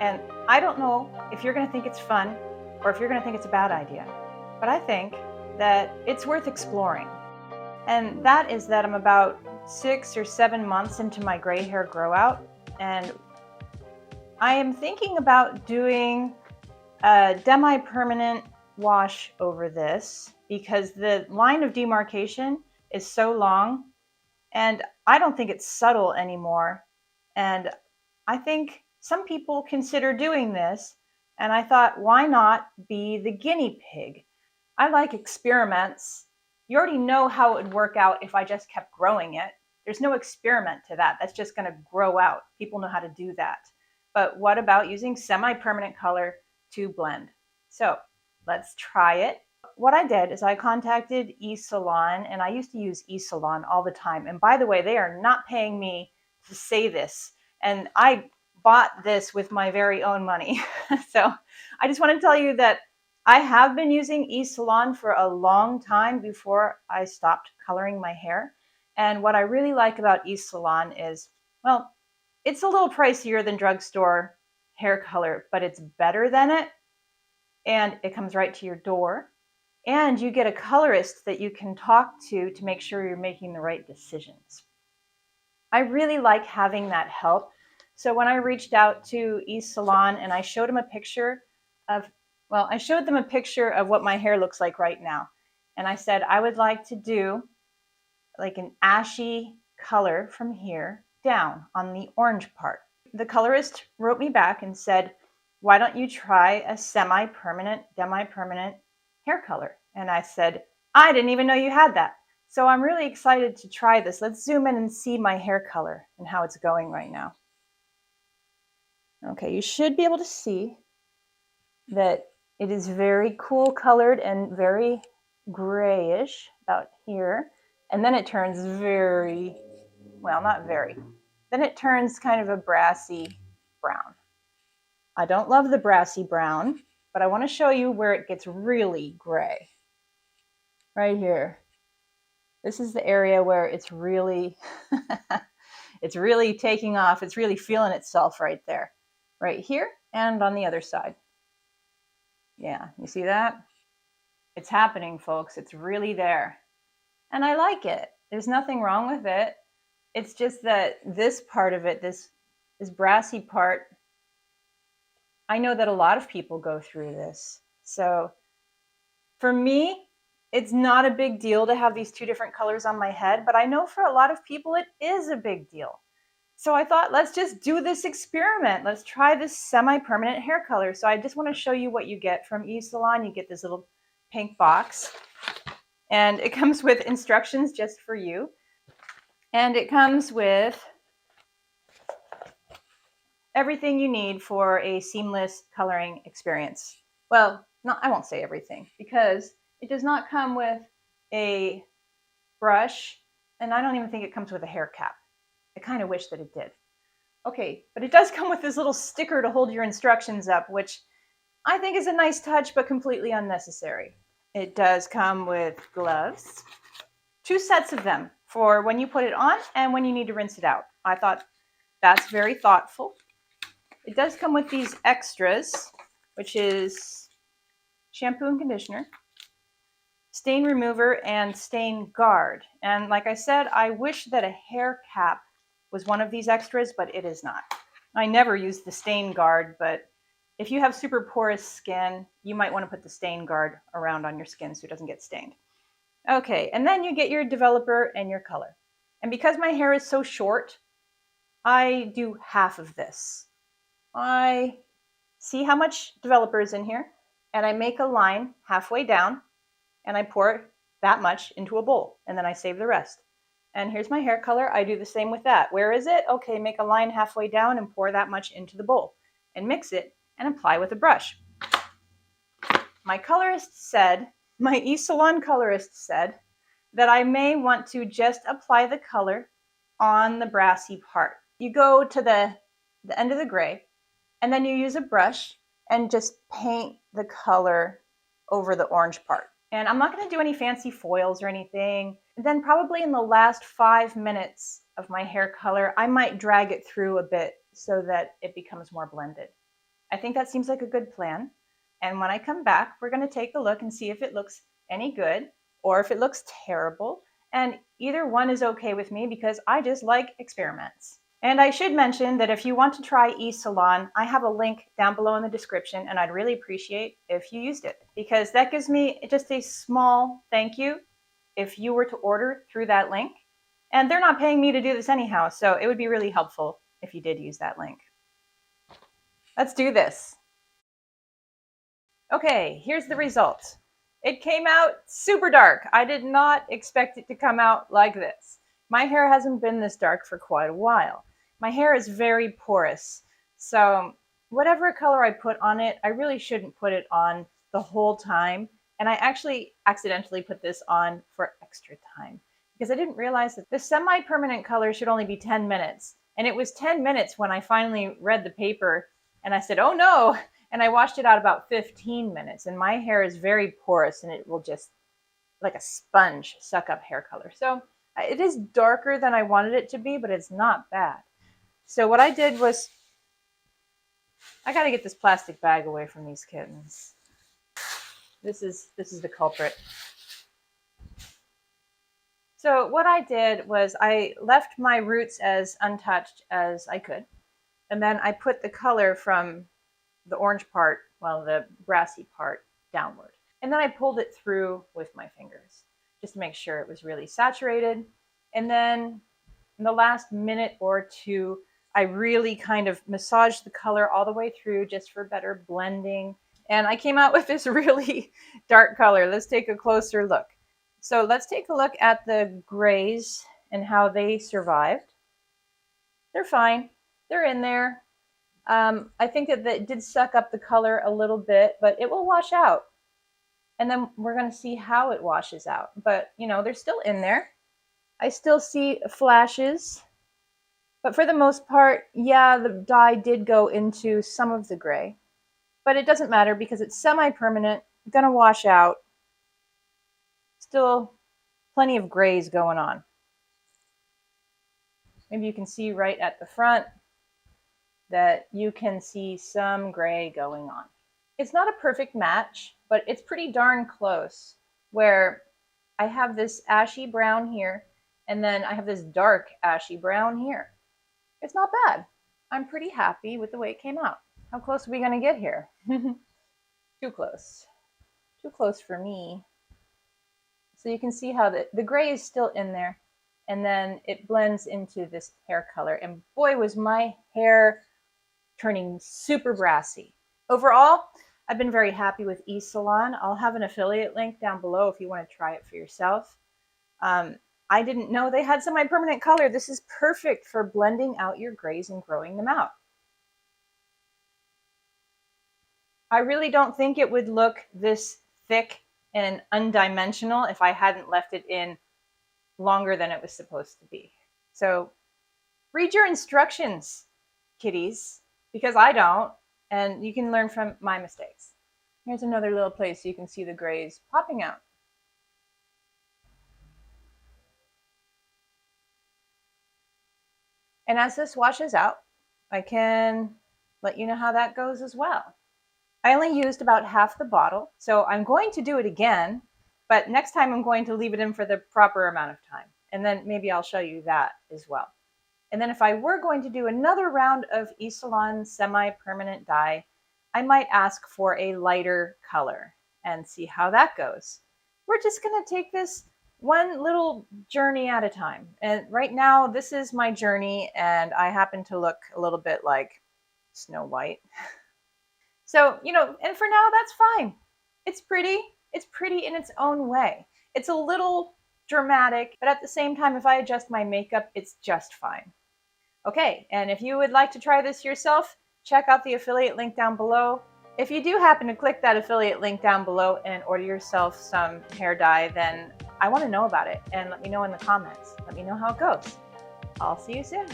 And I don't know if you're going to think it's fun or if you're going to think it's a bad idea, but I think that it's worth exploring. And that is that I'm about 6 or 7 months into my gray hair grow out, and I am thinking about doing a demi-permanent wash over this because the line of demarcation is so long and I don't think it's subtle anymore. And I think some people consider doing this, and I thought, why not be the guinea pig? I like experiments. You already know how it would work out if I just kept growing it. There's no experiment to that. That's just going to grow out. People know how to do that. But what about using semi-permanent color to blend? So let's try it. What I did is I contacted ESalon, and I used to use ESalon all the time. And by the way, they are not paying me to say this. And I bought this with my very own money. So I just want to tell you that I have been using ESalon for a long time before I stopped coloring my hair. And what I really like about ESalon is, well, it's a little pricier than drugstore hair color, but it's better than it. And it comes right to your door. And you get a colorist that you can talk to make sure you're making the right decisions. I really like having that help. So when I reached out to ESalon and I showed them a picture of, well, I showed them a picture of what my hair looks like right now. And I said, I would like to do like an ashy color from here down on the orange part. The colorist wrote me back and said, why don't you try a semi-permanent, demi-permanent hair color? And I said, I didn't even know you had that. So I'm really excited to try this. Let's zoom in and see my hair color and how it's going right now. Okay, you should be able to see that it is very cool colored and very grayish about here. And then it turns very, well, not very. Then it turns kind of a brassy brown. I don't love the brassy brown, but I want to show you where it gets really gray. Right here. This is the area where it's really, it's really taking off. It's really feeling itself right there. Right here and on the other side. Yeah, you see that? It's happening, folks. It's really there. And I like it. There's nothing wrong with it. It's just that this part of it, this brassy part, I know that a lot of people go through this. So for me, it's not a big deal to have these two different colors on my head, but I know for a lot of people it is a big deal. So I thought, let's just do this experiment. Let's try this semi-permanent hair color. So I just want to show you what you get from ESalon. You get this little pink box, and it comes with instructions just for you. And it comes with everything you need for a seamless coloring experience. Well, no, I won't say everything because it does not come with a brush, and I don't even think it comes with a hair cap. I kind of wish that it did. Okay, but it does come with this little sticker to hold your instructions up, which I think is a nice touch, but completely unnecessary. It does come with gloves, 2 sets of them for when you put it on and when you need to rinse it out. I thought that's very thoughtful. It does come with these extras, which is shampoo and conditioner, stain remover, and stain guard. And like I said, I wish that a hair cap was one of these extras, but it is not. I never use the stain guard, but if you have super porous skin, you might want to put the stain guard around on your skin so it doesn't get stained. Okay, and then you get your developer and your color. And because my hair is so short, I do half of this. I see how much developer is in here, and I make a line halfway down, and I pour that much into a bowl, and then I save the rest. And here's my hair color. I do the same with that. Where is it? Okay, make a line halfway down and pour that much into the bowl, and mix it and apply with a brush. My colorist said, my ESalon colorist said, that I may want to just apply the color on the brassy part. You go to the end of the gray, and then you use a brush and just paint the color over the orange part. And I'm not going to do any fancy foils or anything. And then probably in the last 5 minutes of my hair color, I might drag it through a bit so that it becomes more blended. I think that seems like a good plan. And when I come back, we're going to take a look and see if it looks any good or if it looks terrible. And either one is okay with me because I just like experiments. And I should mention that if you want to try ESalon, I have a link down below in the description, and I'd really appreciate if you used it because that gives me just a small thank you if you were to order through that link. And they're not paying me to do this anyhow, so it would be really helpful if you did use that link. Let's do this. Okay, here's the result. It came out super dark. I did not expect it to come out like this. My hair hasn't been this dark for quite a while. My hair is very porous, so whatever color I put on it, I really shouldn't put it on the whole time. And I actually accidentally put this on for extra time because I didn't realize that the semi-permanent color should only be 10 minutes. And it was 10 minutes when I finally read the paper and I said, oh no, and I washed it out about 15 minutes. And my hair is very porous and it will just, like a sponge, suck up hair color. So it is darker than I wanted it to be, but it's not bad. So what I did was, I got to get this plastic bag away from these kittens. This is the culprit. So what I did was I left my roots as untouched as I could. And then I put the color from the orange part, well, the brassy part, downward. And then I pulled it through with my fingers just to make sure it was really saturated. And then in the last minute or two, I really kind of massaged the color all the way through just for better blending. And I came out with this really dark color. Let's take a closer look. So let's take a look at the grays and how they survived. They're fine. They're in there. I think that it did suck up the color a little bit, but it will wash out. And then we're going to see how it washes out. But, you know, they're still in there. I still see flashes. But for the most part, yeah, the dye did go into some of the gray. But it doesn't matter because it's semi-permanent, going to wash out. Still plenty of grays going on. Maybe you can see right at the front that you can see some gray going on. It's not a perfect match, but it's pretty darn close, where I have this ashy brown here, and then I have this dark ashy brown here. It's not bad. I'm pretty happy with the way it came out. How close are we going to get here? Too close. Too close for me. So you can see how the gray is still in there, and then it blends into this hair color. And boy, was my hair turning super brassy. Overall, I've been very happy with ESalon. I'll have an affiliate link down below if you want to try it for yourself. I didn't know they had semi-permanent color. This is perfect for blending out your grays and growing them out. I really don't think it would look this thick and undimensional if I hadn't left it in longer than it was supposed to be. So read your instructions, kitties, because I don't, and you can learn from my mistakes. Here's another little place so you can see the grays popping out. And as this washes out, I can let you know how that goes as well. I only used about half the bottle, so I'm going to do it again, but next time I'm going to leave it in for the proper amount of time. And then maybe I'll show you that as well. And then if I were going to do another round of ESalon semi-permanent dye, I might ask for a lighter color and see how that goes. We're just going to take this one little journey at a time. And right now, this is my journey, and I happen to look a little bit like Snow White. So, you know, and for now, that's fine. It's pretty. It's pretty in its own way. It's a little dramatic, but at the same time, if I adjust my makeup, it's just fine. Okay, and if you would like to try this yourself, check out the affiliate link down below. If you do happen to click that affiliate link down below and order yourself some hair dye, then I want to know about it and let me know in the comments. Let me know how it goes. I'll see you soon.